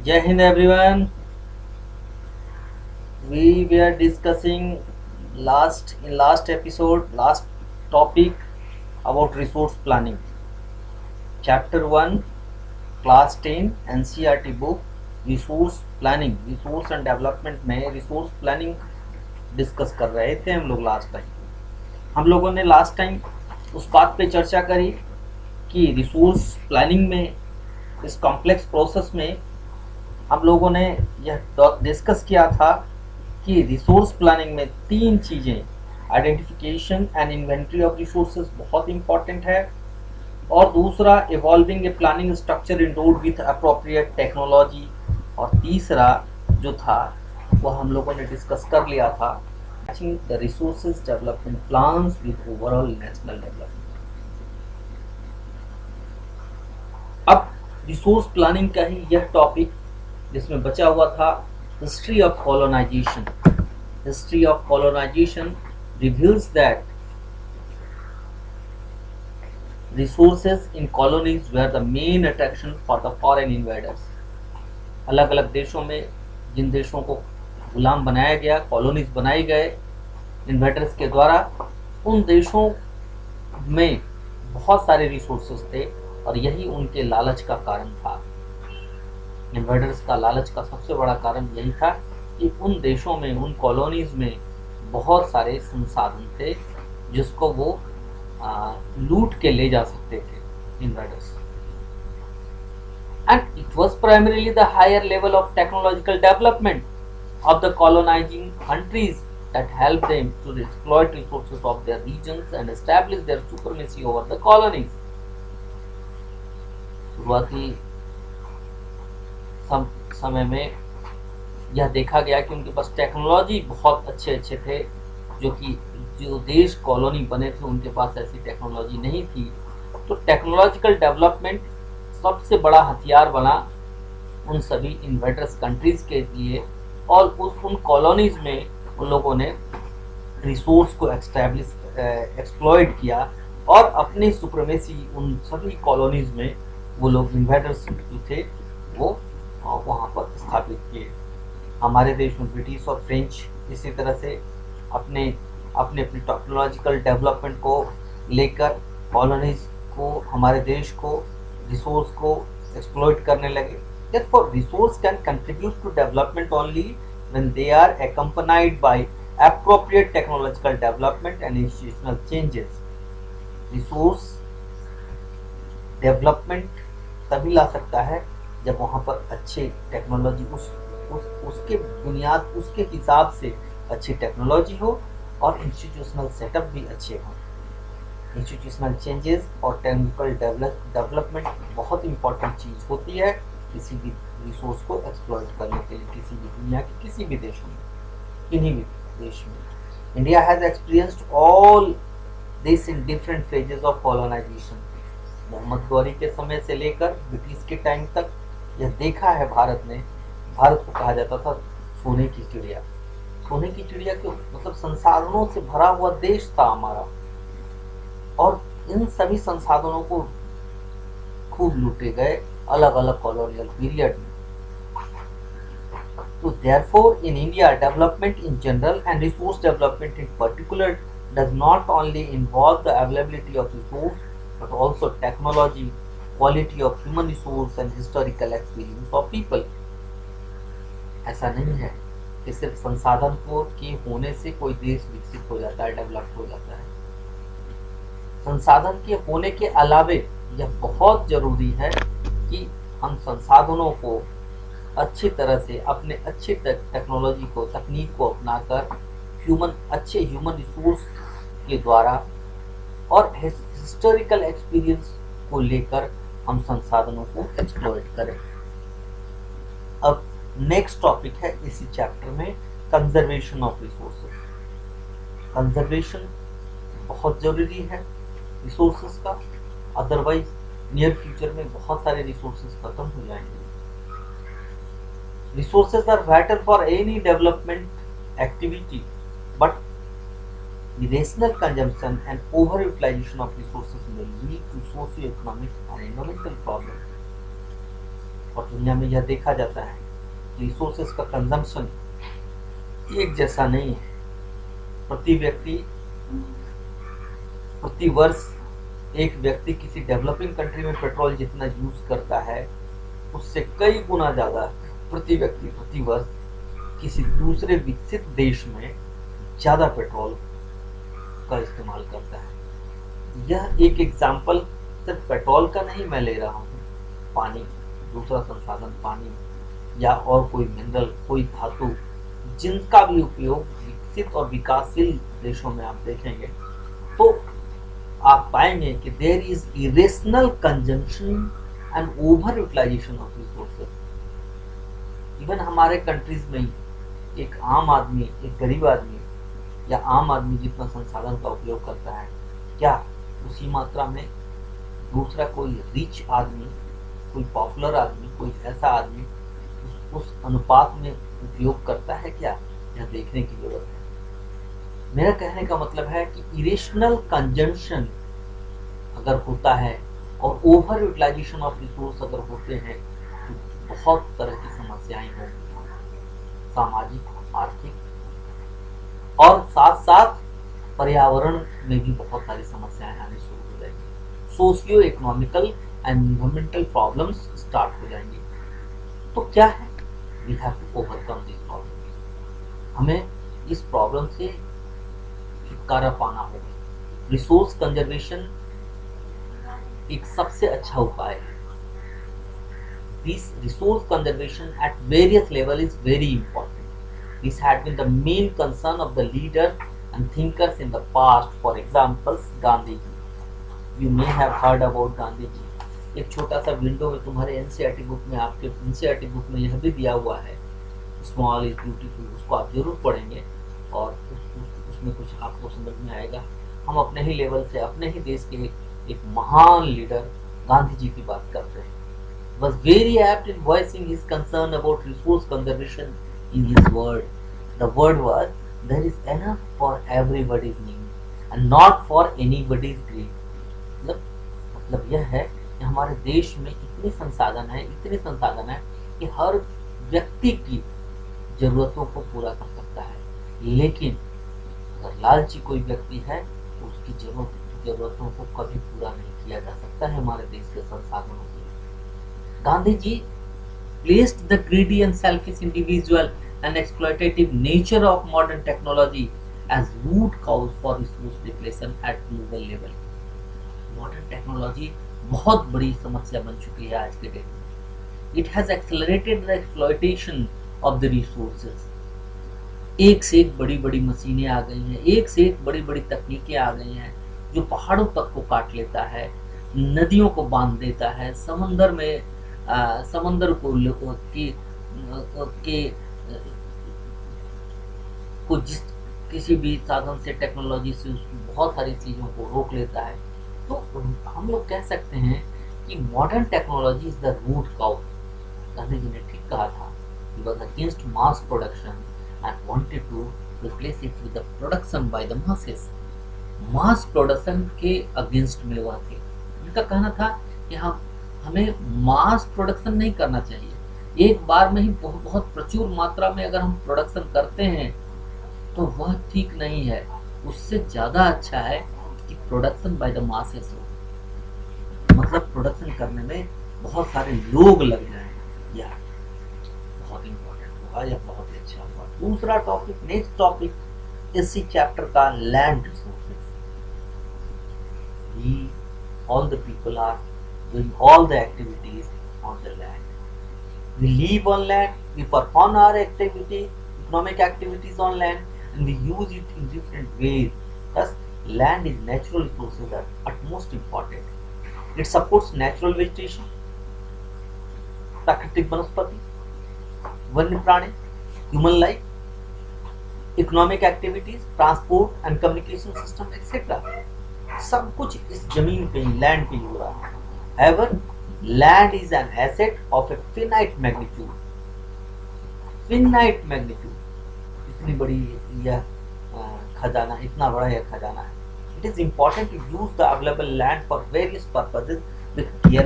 Jai Hind everyone. We were discussing last episode, last topic about resource planning. Chapter 1, class 10 NCERT book, resource planning, resource and development में resource planning discuss कर रहे थे हम लोग last time. हम लोगों ने लास्ट टाइम उस बात पे चर्चा करी कि रिसोर्स प्लानिंग में, इस कॉम्प्लेक्स प्रोसेस में हम लोगों ने यह डिस्कस किया था कि रिसोर्स प्लानिंग में तीन चीज़ें, identification and inventory of resources बहुत इंपॉर्टेंट है, और दूसरा evolving a planning structure endured with appropriate technology, और तीसरा जो था वो हम लोगों ने डिस्कस कर लिया था, matching the resources development plans with overall national development. अब रिसोर्स प्लानिंग का ही यह टॉपिक जिसमें बचा हुआ था history of colonisation. History of colonisation reveals that resources in colonies were the main attraction for the foreign invaders। अलग अलग देशों में जिन देशों को गुलाम बनाया गया, कॉलोनीज बनाए गए इन्वेडर्स के द्वारा, उन देशों में बहुत सारे रिसोर्सेज थे और यही उनके लालच का कारण था। इन्वेडर्स का लालच का सबसे बड़ा कारण यही था कि उन देशों में, उन कॉलोनीज में बहुत सारे संसाधन थे जिसको वो लूट के ले जा सकते थे invaders. And it was primarily the higher level of technological development of the colonizing countries that helped them to exploit resources of their regions and establish their supremacy over the colonies। शुरुआती समय में यह देखा गया कि उनके पास technology बहुत अच्छे थे, जो देश कॉलोनी बने थे उनके पास ऐसी टेक्नोलॉजी नहीं थी। तो टेक्नोलॉजिकल डेवलपमेंट सबसे बड़ा हथियार बना उन सभी इन्वेडर्स कंट्रीज के लिए, और उन कॉलोनीज में उन लोगों ने रिसोर्स को एक्सप्लॉइट किया और अपनी सुप्रीमेसी उन सभी कॉलोनीज में वो लोग इन्वेडर्स जो थे वो वहाँ पर स्थापित किए। हमारे देश में ब्रिटिश और फ्रेंच इसी तरह से अपने टेक्नोलॉजिकल डेवलपमेंट को लेकर कॉलोनीज को, हमारे देश को, रिसोर्स को एक्सप्लॉइट करने लगे। Therefore, resource can contribute to development only when they are accompanied by appropriate technological development and institutional changes। Resource development तभी ला सकता है जब वहाँ पर अच्छे टेक्नोलॉजी उसके बुनियाद, उसके हिसाब से अच्छी टेक्नोलॉजी हो और इंस्टीट्यूशनल सेटअप भी अच्छे हों। इंस्टीट्यूशनल चेंजेस और टेक्निकल डेवलपमेंट बहुत इंपॉर्टेंट चीज़ होती है किसी भी रिसोर्स को एक्सप्लॉइट करने के लिए, किसी भी दुनिया के किसी भी देश में, किन्हीं भी देश में। India has experienced all this in different phases of colonisation. Mohammad Ghori के समय से लेकर ब्रिटिश के टाइम तक यह देखा है भारत ने। भारत को कहा जाता था सोने की चिड़िया। सोने की चिड़िया के मतलब संसाधनों से भरा हुआ देश था हमारा, और इन सभी संसाधनों को खूब लूटे गए अलग अलग कॉलोनियल पीरियड में। तो therefore in India, development in general and resource development in particular does not only involve the availability of resource but also technology, quality of human resource and historical experience of people। ऐसा नहीं है कि सिर्फ संसाधन के होने से कोई देश विकसित हो जाता है, डेवलप हो जाता है। संसाधन के होने के अलावे यह बहुत जरूरी है कि हम संसाधनों को अच्छी तरह से, अपने अच्छे टेक्नोलॉजी को, तकनीक को अपनाकर अच्छे ह्यूमन रिसोर्स के द्वारा और हिस्टोरिकल एक्सपीरियंस को लेकर हम संसाधनों को एक्सप्लॉइट करें। अब नेक्स्ट टॉपिक है इसी चैप्टर में, कंजर्वेशन ऑफ रिसोर्सेज। कंजर्वेशन बहुत जरूरी है रिसोर्सेज का, अदरवाइज नियर फ्यूचर में बहुत सारे रिसोर्सेज खत्म हो जाएंगे। Resources are vital for any development activity, but irrational consumption and over-utilization of resources may lead to socio-economic and environmental problems। और दुनिया में यह देखा जाता है रिसोर्सेज का कंजम्पशन एक जैसा नहीं है। प्रति व्यक्ति प्रति वर्ष एक व्यक्ति किसी डेवलपिंग कंट्री में पेट्रोल जितना यूज करता है उससे कई गुना ज्यादा प्रति व्यक्ति प्रति वर्ष किसी दूसरे विकसित देश में ज्यादा पेट्रोल का इस्तेमाल करता है। यह एक एग्जाम्पल सिर्फ पेट्रोल का नहीं मैं ले रहा हूँ, पानी, दूसरा संसाधन पानी या और कोई मिनरल, कोई धातु, जिनका भी उपयोग विकसित और विकासशील देशों में आप देखेंगे तो आप पाएंगे कि there is irrational consumption and over utilisation of resources. Even हमारे कंट्रीज में ही एक आम आदमी, एक गरीब आदमी या आम आदमी जितना संसाधन का उपयोग करता है, क्या उसी मात्रा में दूसरा कोई रिच आदमी, कोई पॉपुलर आदमी, कोई ऐसा आदमी उस अनुपात में उपयोग करता है क्या? यह देखने की जरूरत है। मेरा कहने का मतलब है कि इरेशनल कंजम्पशन अगर होता है और ओवर यूटिलाइजेशन ऑफ रिसोर्स अगर होते हैं तो बहुत तरह की समस्याएं होंगी, सामाजिक, आर्थिक और साथ साथ पर्यावरण में भी बहुत सारी समस्याएं आनी शुरू हो जाएंगी। Socio economical and environmental problems start हो जाएंगी। तो क्या है? We have to overcome this problem. हमें इस प्रॉब्लम से छुटकारा पाना होगा। रिसोर्स कंजर्वेशन एक सबसे अच्छा उपाय है। This resource conservation at various levels is very important. This had been the main concern of the leaders and thinkers in the past. For example, Gandhi ji. You may have heard about Gandhi ji. एक छोटा सा window में तुम्हारे NCERT book में, आपके NCERT book में यह भी दिया हुआ है, स्मॉल इज ब्यूटीफुल। उसको आप जरूर पढ़ेंगे और उसमें कुछ आपको समझ में आएगा। हम अपने ही लेवल से, अपने ही देश के एक महान लीडर गांधी जी की बात करते हैं। Was very apt in voicing his concern about resource conservation in his word. The word was, there is enough for everybody's need and not for anybody's greed. मतलब यह है कि हमारे देश में इतने संसाधन है कि हर व्यक्ति की जरूरतों को पूरा कर सकता है, लेकिन अगर लालची कोई व्यक्ति है तो उसकी जरूरतों को कभी पूरा नहीं किया जा सकता है हमारे देश के संसाधनों से। Gandhi ji placed the greedy and selfish individual and exploitative nature of modern technology as root cause for resource depletion at global level. Modern technology बहुत बड़ी समस्या बन चुकी है आज के डेट में। It has accelerated the exploitation of the resources. एक से एक बड़ी बड़ी मशीनें आ गई हैं, एक से एक बड़ी बड़ी तकनीकें आ गई हैं जो पहाड़ों तक को काट लेता है, नदियों को बांध देता है, समंदर को जिस किसी भी साधन से, टेक्नोलॉजी से उसकी बहुत सारी चीज़ों को रोक लेता है। तो हम लोग कह सकते हैं कि modern technology is the root cause. Gandhi ji ने ठीक कहा था, he was against mass production and wanted to replace it with the production by the masses. Mass production के अगेंस्ट में वह थे। उनका कहना था कि हमें मास प्रोडक्शन नहीं करना चाहिए। एक बार में ही बहुत प्रचुर मात्रा में अगर हम प्रोडक्शन करते हैं तो वह ठीक नहीं है। उससे ज़्यादा अच्छा है कि प्रोडक्शन बाय द मासेस हो, मतलब प्रोडक्शन करने में बहुत सारे लोग लग जाएं। या बहुत इम्पोर्टेंट हुआ या बहुत ही अच्छा हुआ। दूसरा टॉपिक, नेक्स्ट टॉपिक इसी चैप्टर का, land resources. All the people are doing all the activities on the land. We live on land, we perform our activities, economic activities on land, and we use it in different ways. Thus, land is natural resources are utmost important. It supports natural vegetation, प्राकृतिक वनस्पति, वन्य प्राणी, human life, economic activities, transport and communication system, etc. सब कुछ इस जमीन पे, land पे हो रहा है। However, land is an asset of a finite magnitude. Finite magnitude. इतनी बड़ी यह खजाना, इतना बड़ा यह खजाना है। It is important to use the available land for various purposes with careful